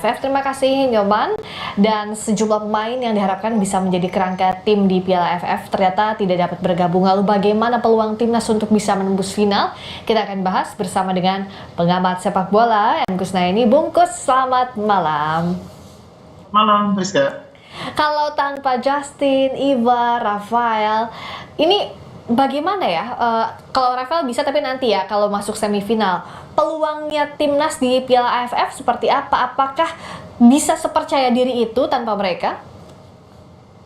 AFF. Terima kasih Nyoman. Dan sejumlah pemain yang diharapkan bisa menjadi kerangka tim di Piala AFF ternyata tidak dapat bergabung. Lalu bagaimana peluang timnas untuk bisa menembus final? Kita akan bahas bersama dengan pengamat sepak bola M. Kusnaini. Bungkus, selamat malam. Malam, Rizka. Kalau tanpa Justin, Ivar, Rafael, ini bagaimana ya? Kalau Rafael bisa, tapi nanti ya kalau masuk semifinal. Peluangnya timnas di Piala AFF seperti apa? Apakah bisa sepercaya diri itu tanpa mereka?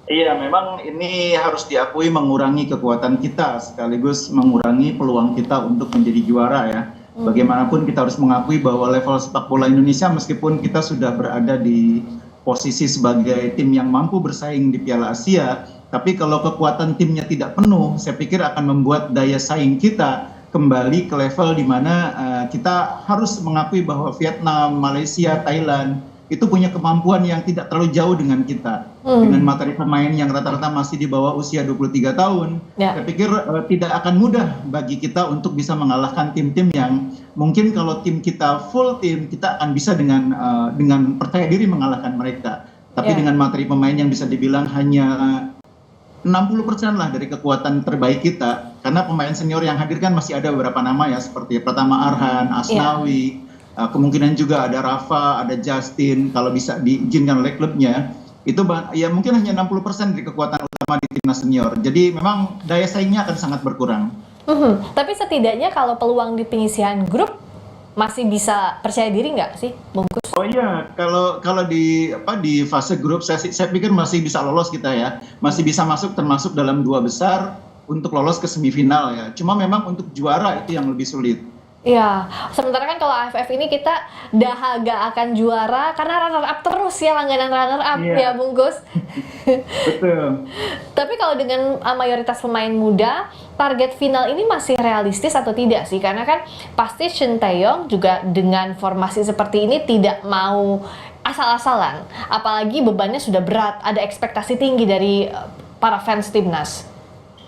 Iya, memang ini harus diakui mengurangi kekuatan kita, sekaligus mengurangi peluang kita untuk menjadi juara ya. Bagaimanapun kita harus mengakui bahwa level sepak bola Indonesia meskipun kita sudah berada di posisi sebagai tim yang mampu bersaing di Piala Asia, tapi kalau kekuatan timnya tidak penuh, saya pikir akan membuat daya saing kita kembali ke level di mana kita harus mengakui bahwa Vietnam, Malaysia, Thailand itu punya kemampuan yang tidak terlalu jauh dengan kita. Dengan materi pemain yang rata-rata masih di bawah usia 23 tahun, saya pikir tidak akan mudah bagi kita untuk bisa mengalahkan tim-tim yang mungkin kalau tim kita full tim, kita akan bisa dengan percaya diri mengalahkan mereka. Tapi dengan materi pemain yang bisa dibilang hanya 60% lah dari kekuatan terbaik kita, karena pemain senior yang hadir kan masih ada beberapa nama ya, seperti Pratama Arhan, Asnawi, kemungkinan juga ada Rafa, ada Justin, kalau bisa diizinkan oleh klubnya, itu ya mungkin hanya 60% dari kekuatan utama di timnas senior. Jadi memang daya saingnya akan sangat berkurang. Tapi setidaknya kalau peluang di penyisihan grup masih bisa percaya diri nggak sih, Bungkus? Oh iya, kalau di fase grup saya pikir masih bisa lolos kita ya, masih bisa masuk termasuk dalam 2 besar untuk lolos ke semifinal ya. Cuma memang untuk juara itu yang lebih sulit. Iya, sementara kan kalau AFF ini kita dahaga akan juara karena runner up terus ya, langganan runner up ya Bungkus. Betul. Tapi kalau dengan mayoritas pemain muda, target final ini masih realistis atau tidak sih? Karena kan pasti Shin Tae-yong juga dengan formasi seperti ini tidak mau asal-asalan. Apalagi bebannya sudah berat, ada ekspektasi tinggi dari para fans timnas.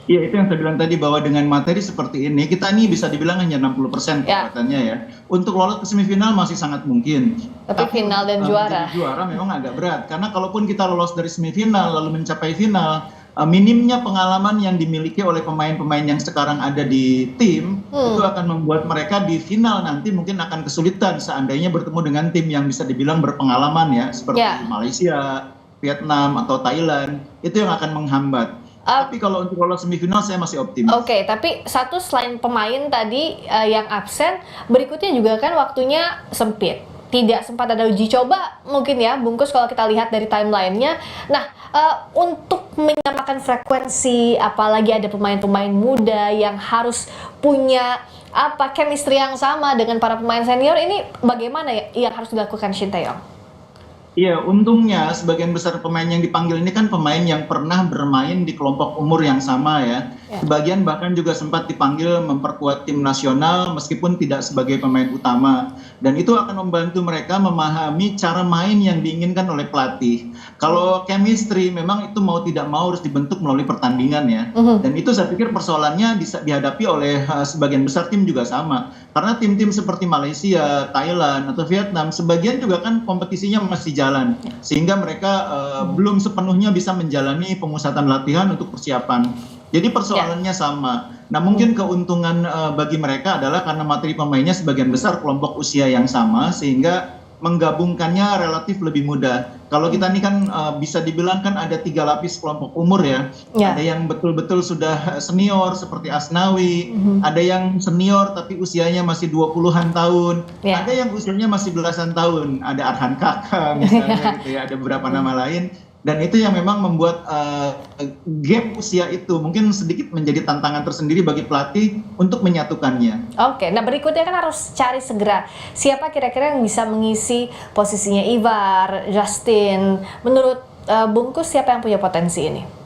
Iya, itu yang saya bilang tadi, bahwa dengan materi seperti ini, kita ini bisa dibilang hanya 60% kekuatannya ya. Untuk lolos ke semifinal masih sangat mungkin. Tapi final dan juara. Juara memang agak berat, karena kalaupun kita lolos dari semifinal lalu mencapai final, minimnya pengalaman yang dimiliki oleh pemain-pemain yang sekarang ada di tim, itu akan membuat mereka di final nanti mungkin akan kesulitan seandainya bertemu dengan tim yang bisa dibilang berpengalaman ya, seperti Malaysia, Vietnam, atau Thailand, itu yang akan menghambat. Tapi kalau untuk lolos semifinal saya masih optimis. Oke, tapi satu selain pemain tadi yang absen, berikutnya juga kan waktunya sempit. Tidak sempat ada uji coba mungkin ya, Bungkus, kalau kita lihat dari timelinenya. Nah, untuk menyamakan frekuensi, apalagi ada pemain-pemain muda yang harus punya chemistry yang sama dengan para pemain senior, ini bagaimana ya yang harus dilakukan Shin Tae-yong? Iya, untungnya sebagian besar pemain yang dipanggil ini kan pemain yang pernah bermain di kelompok umur yang sama ya. Sebagian bahkan juga sempat dipanggil memperkuat tim nasional meskipun tidak sebagai pemain utama. Dan itu akan membantu mereka memahami cara main yang diinginkan oleh pelatih. Kalau chemistry memang itu mau tidak mau harus dibentuk melalui pertandingan ya. Dan itu saya pikir persoalannya bisa dihadapi oleh sebagian besar tim juga sama. Karena tim-tim seperti Malaysia, Thailand, atau Vietnam, sebagian juga kan kompetisinya masih jalan. Sehingga mereka belum sepenuhnya bisa menjalani pemusatan latihan untuk persiapan. Jadi persoalannya sama. Nah, mungkin keuntungan bagi mereka adalah karena materi pemainnya sebagian besar kelompok usia yang sama, sehingga menggabungkannya relatif lebih mudah. Kalau kita ini kan bisa dibilang kan ada 3 lapis kelompok umur ya. Ada yang betul-betul sudah senior seperti Asnawi, ada yang senior tapi usianya masih 20-an tahun, ada yang usianya masih belasan tahun, ada Arhan Kakak misalnya gitu ya, ada beberapa nama lain. Dan itu yang memang membuat gap usia itu mungkin sedikit menjadi tantangan tersendiri bagi pelatih untuk menyatukannya. Oke, nah berikutnya kan harus cari segera siapa kira-kira yang bisa mengisi posisinya Ivar, Justin. Menurut Bungkus, siapa yang punya potensi ini?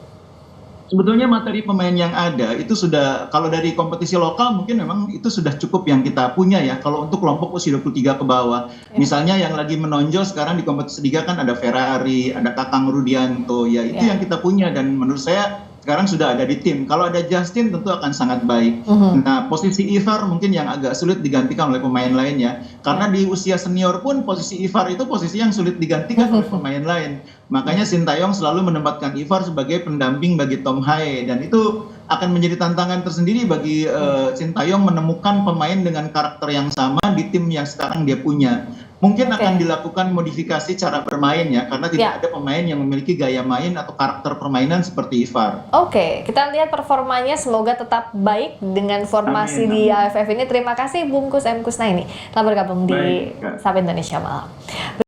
Sebetulnya materi pemain yang ada itu sudah, kalau dari kompetisi lokal mungkin memang itu sudah cukup yang kita punya ya, kalau untuk kelompok usia 23 ke bawah. Misalnya yang lagi menonjol sekarang di kompetisi liga kan ada Ferrari, ada Kakang Rudianto, ya itu yang kita punya, dan menurut saya sekarang sudah ada di tim. Kalau ada Justin tentu akan sangat baik. Nah, posisi Ivar mungkin yang agak sulit digantikan oleh pemain lainnya. Karena di usia senior pun posisi Ivar itu posisi yang sulit digantikan oleh pemain lain. Makanya Sintayong selalu menempatkan Ivar sebagai pendamping bagi Tom Haye, dan itu akan menjadi tantangan tersendiri bagi Sintayong menemukan pemain dengan karakter yang sama di tim yang sekarang dia punya. Mungkin akan dilakukan modifikasi cara bermain ya, karena tidak ada pemain yang memiliki gaya main atau karakter permainan seperti Ivar. Oke, kita lihat performanya, semoga tetap baik dengan formasi di AFF ini. Terima kasih Bungkus M. Kusnaini telah bergabung di Sapa Indonesia Malam.